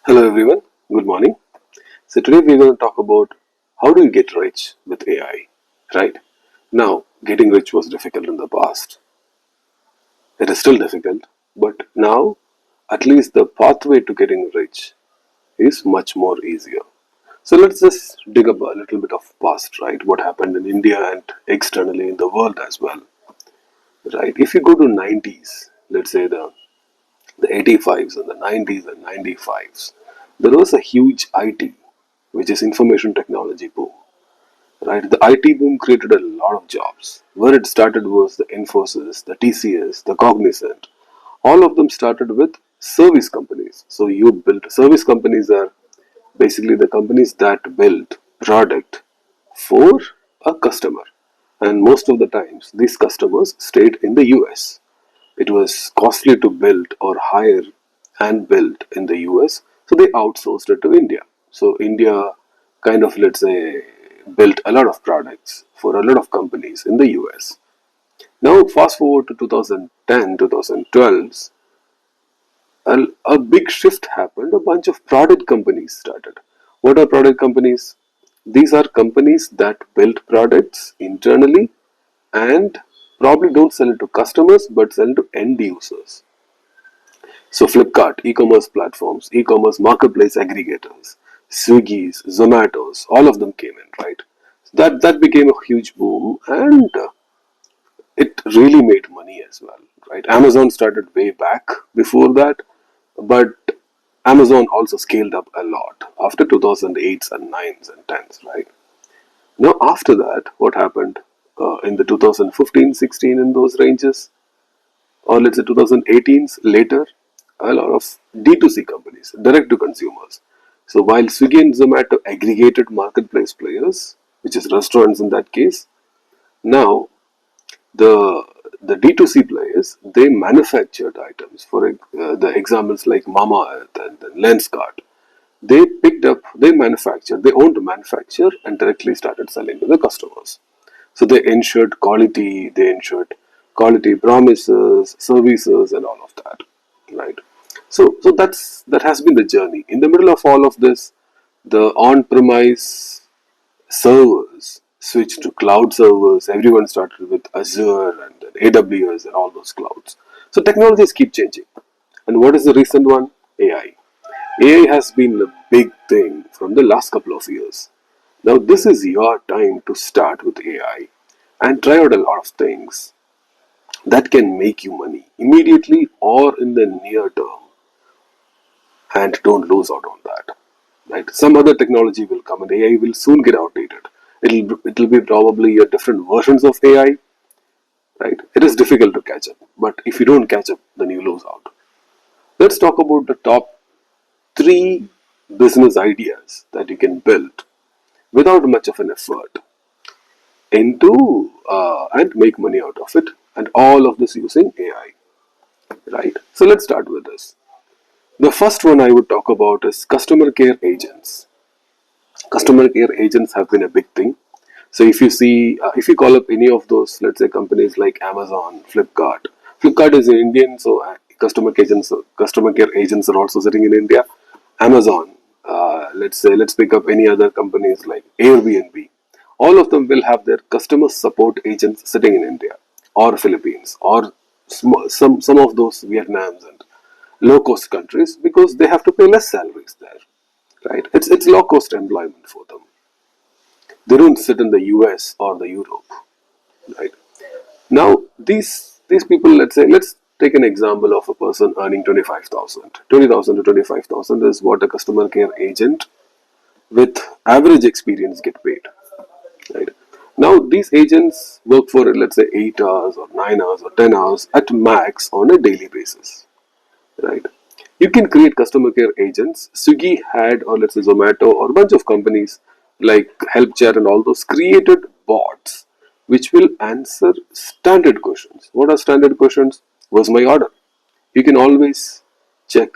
Hello everyone, good morning. So today we're going to talk about how do you get rich with AI, right? Now, getting rich was difficult in the past. It is still difficult, but now at least the pathway to getting rich is much more easier. So let's just dig up a little bit of past, right? What happened in India and externally in the world as well, right? If you go to 90s, let's say the 85s and the 90s and 95s, there was a huge IT, which is information technology boom, right? The IT boom created a lot of jobs. Where it started was the Infosys, the TCS, the Cognizant. All of them started with service companies. So you built service companies are basically the companies that build product for a customer. And most of the times, these customers stayed in the US. It was costly to build or hire and build in the US, so they outsourced it to India. So India kind of, let's say, built a lot of products for a lot of companies in the US. Now, fast forward to 2010, 2012, a big shift happened. A bunch of product companies started. What are product companies? These are companies that build products internally and probably don't sell it to customers but sell it to end users. So Flipkart, e-commerce platforms, e-commerce marketplace aggregators, Swiggy's, Zomato's, all of them came in, right? That became a huge boom, and it really made money as well, right? Amazon started way back before that, but Amazon also scaled up a lot after 2008s and 9s and 10s, right? Now after that, what happened in the 2015, 16 in those ranges? Or let's say 2018s later, a lot of D2C companies, direct to consumers. So while Swiggy and Zomato aggregated marketplace players, which is restaurants in that case, now the D2C players they manufactured items. For the examples like Mama Earth and Lenskart, they manufactured, they owned the manufacture and directly started selling to the customers. So they ensured quality, promises, services, and all of that, right? So that has been the journey. In the middle of all of this, the on-premise servers switched to cloud servers. Everyone started with Azure and then AWS and all those clouds. So technologies keep changing. And what is the recent one? AI. AI has been the big thing from the last couple of years. Now, this is your time to start with AI and try out a lot of things that can make you money immediately or in the near term, and don't lose out on that. Right? Some other technology will come and AI will soon get outdated. It'll be probably a different versions of AI. Right? It is difficult to catch up, but if you don't catch up, then you lose out. Let's talk about the top three business ideas that you can build without much of an effort into and make money out of it, and all of this using AI, right? So let's start with this. The first one I would talk about is customer care agents. Customer care agents have been a big thing. So if you call up any of those, let's say companies like Amazon, Flipkart is in Indian, so customer care agents are also sitting in India. Amazon, let's pick up any other companies like Airbnb. All of them will have their customer support agents sitting in India or Philippines or some of those Vietnams and low cost countries because they have to pay less salaries there, right? It's low cost employment for them. They don't sit in the US or the Europe, right? Now these people, let's take an example of a person earning 20,000 to 25,000 is what a customer care agent with average experience get paid, right? Now these agents work for let's say 8 hours or 9 hours or 10 hours at max on a daily basis, right? You can create customer care agents. Swiggy had, or let's say Zomato or a bunch of companies like HelpChat and all those created bots which will answer standard questions. What are standard questions? Was my order? You can always check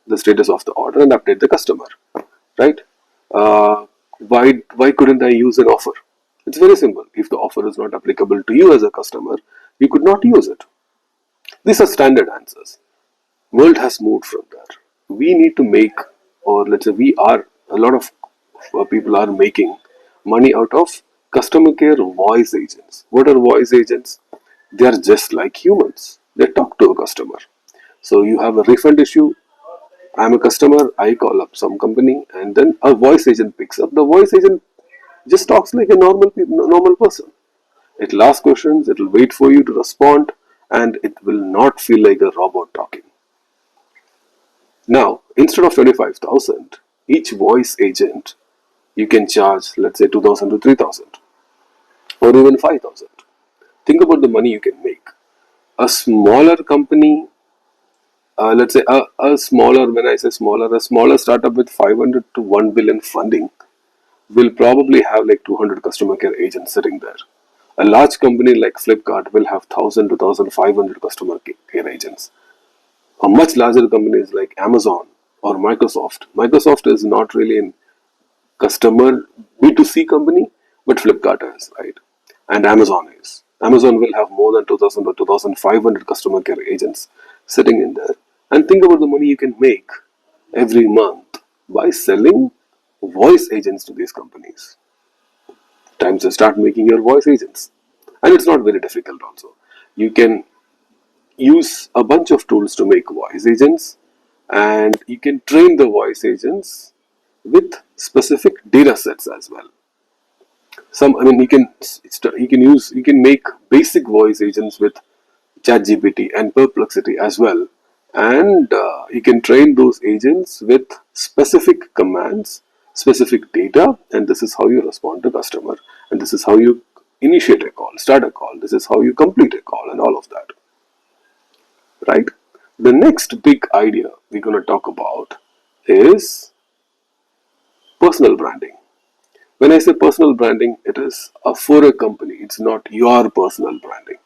the status of the order and update the customer, right? uh, why couldn't I use an offer? It's very simple. If the offer is not applicable to you as a customer, you could not use it. These are standard answers. World has moved from there. We need to make or let's say we are, a lot of people are making money out of customer care voice agents. What are voice agents? They are just like humans. They talk to a customer. So you have a refund issue. I'm a customer. I call up some company, and then a voice agent picks up. The voice agent just talks like a normal person. It'll ask questions. It'll wait for you to respond, and it will not feel like a robot talking. Now, instead of 25,000, each voice agent you can charge, let's say, 2,000 to 3,000, or even 5,000. Think about the money you can make. A smaller company, let's say a smaller, when I say smaller, a smaller startup with 500 to 1 billion funding will probably have like 200 customer care agents sitting there. A large company like Flipkart will have 1,000 to 1,500 customer care agents. A much larger companies like Amazon or Microsoft. Microsoft is not really in customer B2C company, but Flipkart is, right? And Amazon is. Amazon will have more than 2,000 or 2,500 customer care agents sitting in there. And think about the money you can make every month by selling voice agents to these companies. Time to start making your voice agents. And it's not very difficult also. You can use a bunch of tools to make voice agents, and you can train the voice agents with specific data sets as well. Some, I mean, you can make basic voice agents with ChatGPT and Perplexity as well, and you can train those agents with specific commands, specific data, and this is how you respond to customer, and this is how you initiate a call, start a call, this is how you complete a call, and all of that, right? The next big idea we're going to talk about is personal branding. When I say personal branding, it is for a company. It's not your personal branding.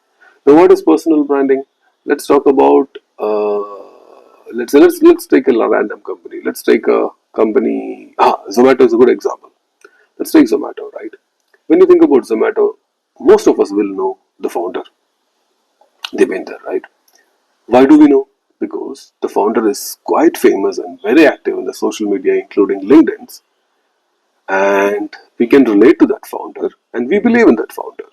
Now, what is personal branding? Let's talk about. Let's take a random company. Let's take a company. Zomato is a good example. Let's take Zomato, right? When you think about Zomato, most of us will know the founder. They've been there, right? Why do we know? Because the founder is quite famous and very active in the social media, including LinkedIn's, and we can relate to that founder and we believe in that founder.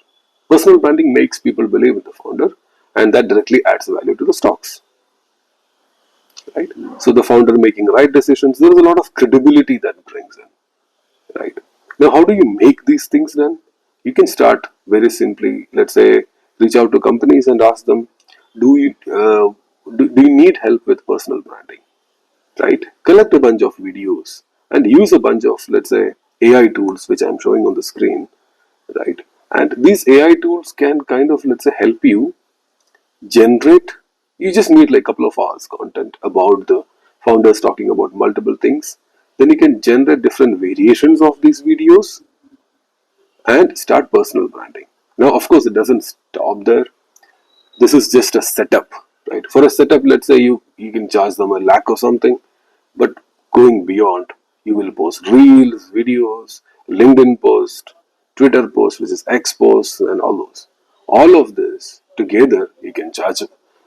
Personal branding makes people believe in the founder, and that directly adds value to the stocks, right? So the founder making right decisions, there is a lot of credibility that brings in, right? Now, how do you make these things then? You can start very simply. Let's say reach out to companies and ask them, do you do you need help with personal branding, right? Collect a bunch of videos and use a bunch of, let's say, AI tools, which I'm showing on the screen, right? And these AI tools can kind of, let's say, help you generate. You just need like a couple of hours content about the founders talking about multiple things. Then you can generate different variations of these videos and start personal branding. Now, of course, it doesn't stop there. This is just a setup, right? For a setup, let's say you can charge them a lakh or something, but going beyond, you will post reels, videos, LinkedIn post, Twitter post, which is X post, and all those. All of this together, you can charge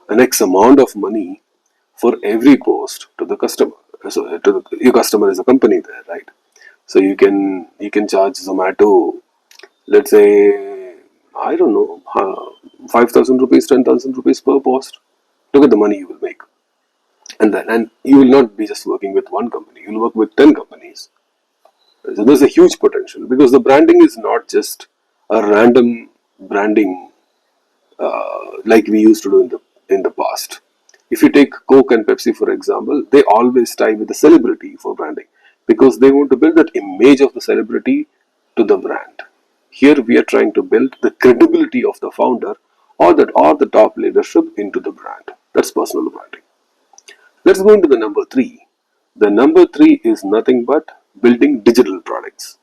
an X amount of money for every post to the customer. So your customer is a company there, right? So you can charge Zomato, let's say, I don't know, 5,000 rupees, 10,000 rupees per post. Look at the money you will make. And you will not be just working with one company, you will work with 10 companies. So there's a huge potential because the branding is not just a random branding like we used to do in the past. If you take Coke and Pepsi, for example, they always tie with the celebrity for branding because they want to build that image of the celebrity to the brand. Here we are trying to build the credibility of the founder or the top leadership into the brand. That's personal branding. Let's go into the number three. The number three is nothing but building digital products.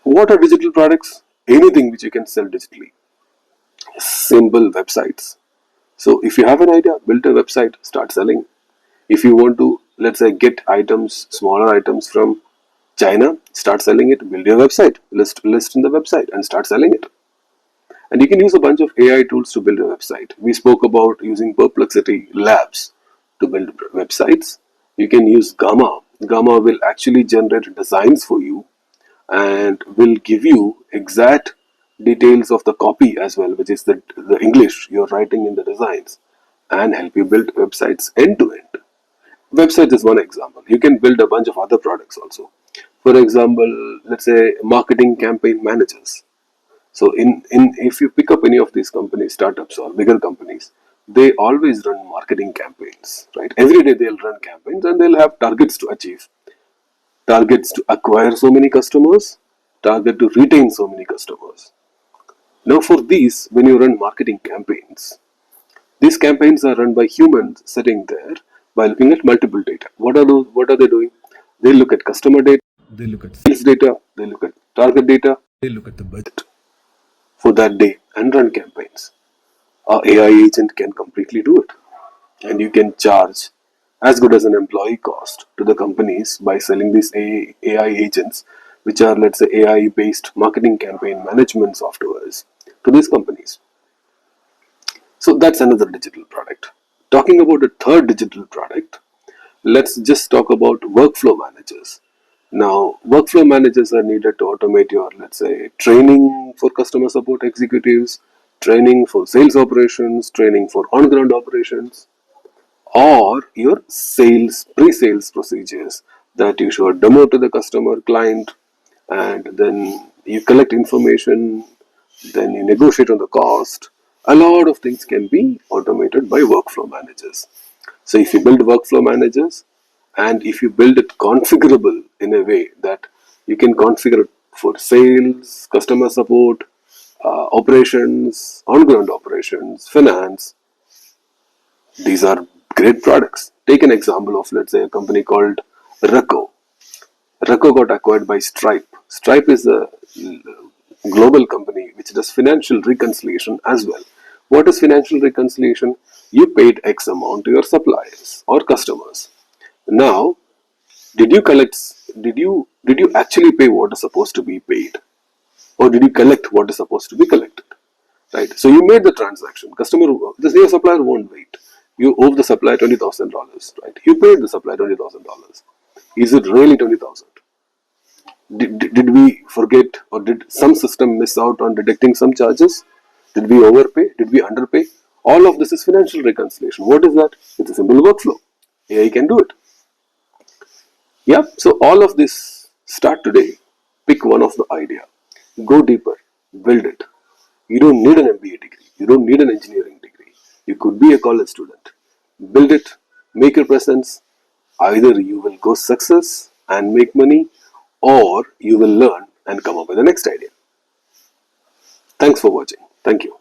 What are digital products? Anything which you can sell digitally. Simple websites. So if you have an idea, build a website, start selling. If you want to, let's say, get items, smaller items from China, start selling it, build your website, list in the website and start selling it. And you can use a bunch of AI tools to build a website. We spoke about using Perplexity Labs to build websites. You can use Gamma. Gamma will actually generate designs for you and will give you exact details of the copy as well, which is the English you're writing in the designs, and help you build websites end to end. Website is one example. You can build a bunch of other products also. For example, let's say marketing campaign managers. So in if you pick up any of these companies, startups or bigger companies, they always run marketing campaigns, right? Every day they'll run campaigns and they'll have targets to achieve. Targets to acquire so many customers, target to retain so many customers. Now for these, when you run marketing campaigns, these campaigns are run by humans sitting there by looking at multiple data. What are they doing? They look at customer data, they look at sales data, they look at target data, they look at the budget for that day and run campaigns. Our AI agent can completely do it. And you can charge as good as an employee cost to the companies by selling these AI agents, which are, let's say, AI based marketing campaign management softwares to these companies. So that's another digital product. Talking about a third digital product, let's just talk about workflow managers. Now, workflow managers are needed to automate your, let's say, training for customer support executives, training for sales operations, training for on ground operations, or your sales pre-sales procedures that you show a demo to the customer client, and then you collect information, then you negotiate on the cost. A lot of things can be automated by workflow managers. So if you build workflow managers and if you build it configurable in a way that you can configure it for sales, customer support, operations, on ground operations, finance, these are great products. Take an example of, let's say, a company called Reco. Reco got acquired by Stripe. Stripe is a global company which does financial reconciliation as well. What is financial reconciliation? You paid X amount to your suppliers or customers. Now, did you collect? Did you actually pay what is supposed to be paid, or did you collect what is supposed to be collected? Right. So you made the transaction. Customer, your supplier won't wait. You owe the supplier $20,000. Right. You paid the supplier $20,000. Is it really 20,000? Did we forget, or did some system miss out on detecting some charges? Did we overpay? Did we underpay? All of this is financial reconciliation. What is that? It's a simple workflow. AI can do it. Yeah. So all of this, start today. Pick one of the idea. Go deeper. Build it. You don't need an MBA degree. You don't need an engineering degree. You could be a college student. Build it. Make your presence. Either you will go success and make money, or you will learn and come up with the next idea. Thanks for watching. Thank you.